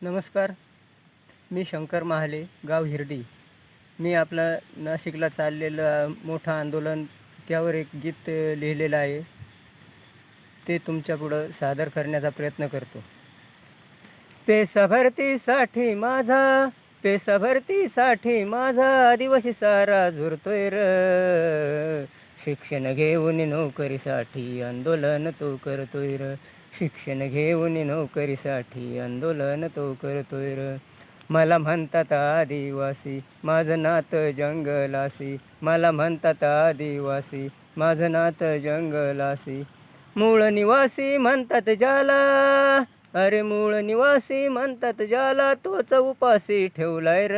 नमस्कार. मी शंकर महाले, गाव हिरडी. मी आपला नाशिकला चाललेलं मोठं आंदोलन त्यावर एक गीत लिहिलेलं आहे. ते तुमच्यापुढं सादर करण्याचा प्रयत्न करतो. पेसा भरतीसाठी माझा, पेसा भरतीसाठी माझा आदिवासी सारा झुरतोय र. शिक्षण घेऊन नोकरीसाठी आंदोलन तो करतोय र. शिक्षण घेऊन नोकरीसाठी आंदोलन तो करतोय र. मला म्हणतात आदिवासी, माझं नातं जंगलासी. मला म्हणतात आदिवासी, माझं नातं जंगलासी. मूळ निवासी म्हणतात ज्याला, अरे मूळ निवासी म्हणतात ज्याला, तोच उपासी ठेवलाय र.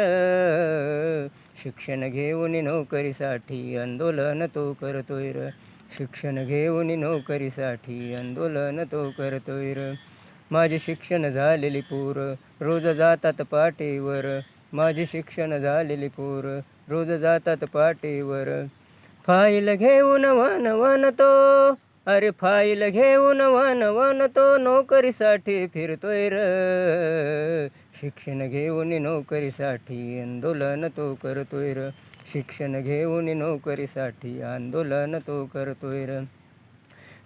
शिक्षण घेऊन नोकरीसाठी आंदोलन तो करतोय र. शिक्षण घेऊन नोकरीसाठी आंदोलन तो करतोय र. माझे शिक्षण झालेली पोरं रोज जातात पाटीवर. माझे शिक्षण झालेली पोरं रोज जातात पाटीवर. फाईल घेऊन वन वन तो, अरे फाईल घेऊन वन वन तो नोकरीसाठी फिरतोय र. शिक्षण घेऊन नोकरीसाठी आंदोलन तो करतोय र. शिक्षण घेऊन नोकरीसाठी आंदोलन तो करतोय र.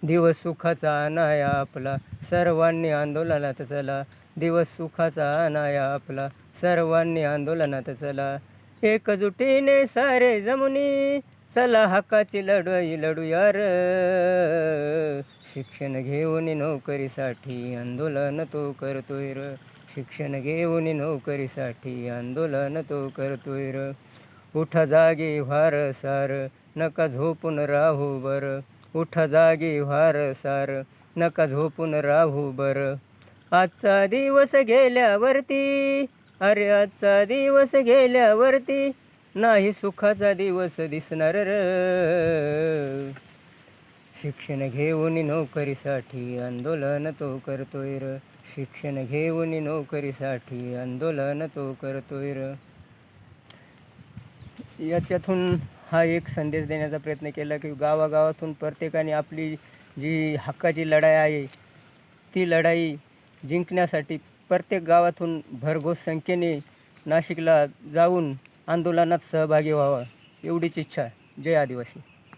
दिवस सुखाचा आणाया आपला, सर्वांनी आंदोलनात चला. दिवस सुखाचा आणाया आपला, सर्वांनी आंदोलनात चला. एकजुटीने सारे जमुनी, चला हक्काची लढाई लढूया र. शिक्षण घेऊन नोकरीसाठी आंदोलन तो करतोय र. शिक्षण घेऊन नोकरीसाठी आंदोलन तो करतोय र. उठा जागी व्हार सार, नका झोपून राहू बर. उठा जागी व्हार सार, नका झोपून राहू बर. आजचा दिवस गेल्यावरती, अरे आजचा दिवस गेल्यावरती नाही सुखाचा दिवस दिसणार र. शिक्षण घेऊन नोकरीसाठी आंदोलन तो करतोय र. शिक्षण घेऊन नोकरीसाठी आंदोलन तो करतोय र. याच्यातून हा एक संदेश देण्याचा प्रयत्न केला की गावागावातून प्रत्येकाने आपली जी हक्काची लढाई आहे ती लढाई जिंकण्यासाठी प्रत्येक गावातून भरघोस संख्येने नाशिकला जाऊन आंदोलनात सहभागी व्हावा, एवढीच इच्छा. जय आदिवासी.